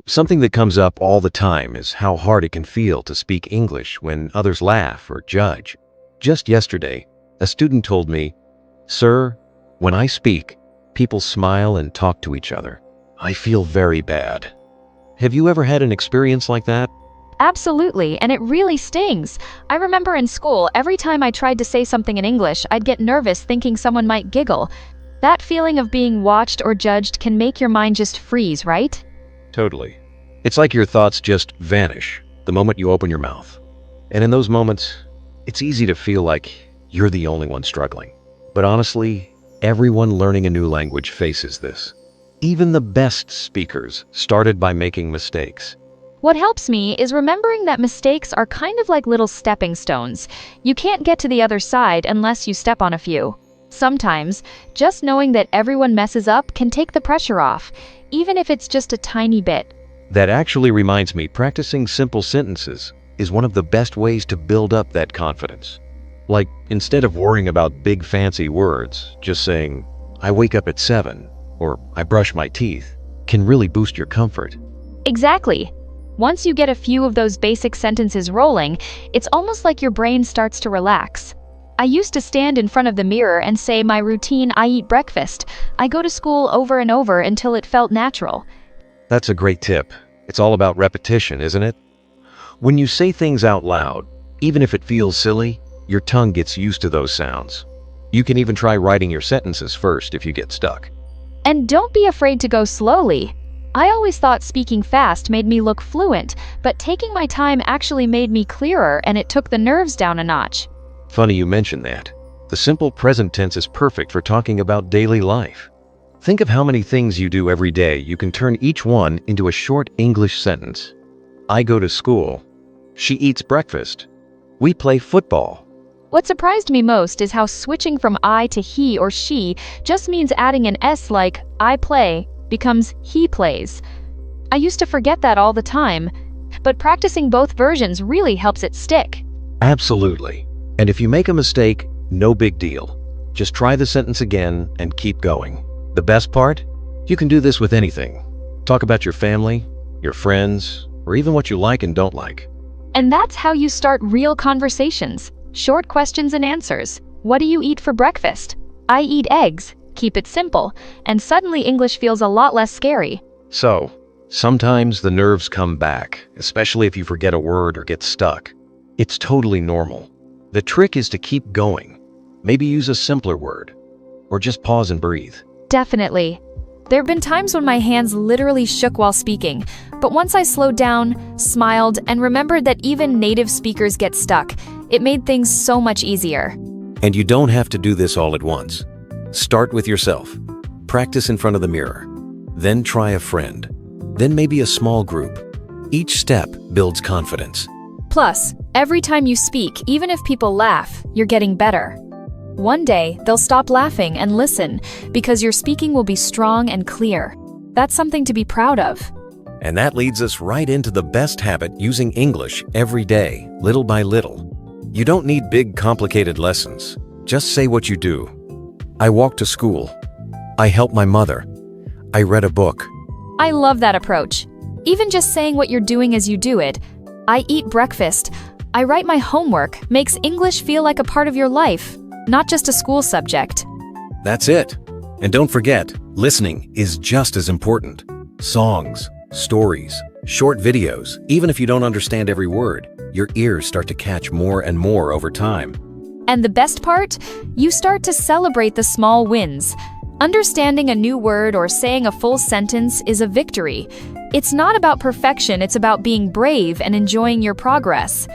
Something that comes up all the time is how hard it can feel to speak English when others laugh or judge. Just yesterday, a student told me, "Sir, when I speak, people smile and talk to each other. I feel very bad." Have you ever had an experience like that? Absolutely, and it really stings. I remember in school, every time I tried to say something in English, I'd get nervous thinking someone might giggle. That feeling of being watched or judged can make your mind just freeze, right? Totally. It's like your thoughts just vanish the moment you open your mouth. And in those moments, it's easy to feel like you're the only one struggling. But honestly, everyone learning a new language faces this. Even the best speakers started by making mistakes. What helps me is remembering that mistakes are kind of like little stepping stones. You can't get to the other side unless you step on a few. Sometimes, just knowing that everyone messes up can take the pressure off, even if it's just a tiny bit. That actually reminds me, practicing simple sentences is one of the best ways to build up that confidence. Like, instead of worrying about big fancy words, just saying, "I wake up at 7," or "I brush my teeth," can really boost your comfort. Exactly. Once you get a few of those basic sentences rolling, it's almost like your brain starts to relax. I used to stand in front of the mirror and say my routine, "I eat breakfast." I go to school over and over until it felt natural. That's a great tip. It's all about repetition, isn't it? When you say things out loud, even if it feels silly, your tongue gets used to those sounds. You can even try writing your sentences first if you get stuck. And don't be afraid to go slowly. I always thought speaking fast made me look fluent, but taking my time actually made me clearer and it took the nerves down a notch. Funny you mention that. The simple present tense is perfect for talking about daily life. Think of how many things you do every day. You can turn each one into a short English sentence. I go to school. She eats breakfast. We play football. What surprised me most is how switching from I to he or she just means adding an S, like I play becomes he plays. I used to forget that all the time, but practicing both versions really helps it stick. Absolutely. And if you make a mistake, no big deal. Just try the sentence again and keep going. The best part? You can do this with anything. Talk about your family, your friends, or even what you like and don't like. And that's how you start real conversations. Short questions and answers. What do you eat for breakfast? I eat eggs. Keep it simple, and suddenly English feels a lot less scary. So, sometimes the nerves come back, especially if you forget a word or get stuck. It's totally normal. The trick is to keep going. Maybe use a simpler word, or just pause and breathe. Definitely. There have been times when my hands literally shook while speaking, but once I slowed down, smiled, and remembered that even native speakers get stuck, it made things so much easier. And you don't have to do this all at once. Start with yourself. Practice in front of the mirror. Then try a friend. Then maybe a small group. Each step builds confidence. Plus, every time you speak, even if people laugh, you're getting better. One day, they'll stop laughing and listen because your speaking will be strong and clear. That's something to be proud of. And that leads us right into the best habit, using English every day, little by little. You don't need big, complicated lessons. Just say what you do. I walked to school. I helped my mother. I read a book. I love that approach. Even just saying what you're doing as you do it. I eat breakfast. I write my homework makes English feel like a part of your life, not just a school subject. That's it. And don't forget, listening is just as important. Songs, stories, short videos, even if you don't understand every word, your ears start to catch more and more over time. And the best part? You start to celebrate the small wins. Understanding a new word or saying a full sentence is a victory. It's not about perfection, it's about being brave and enjoying your progress.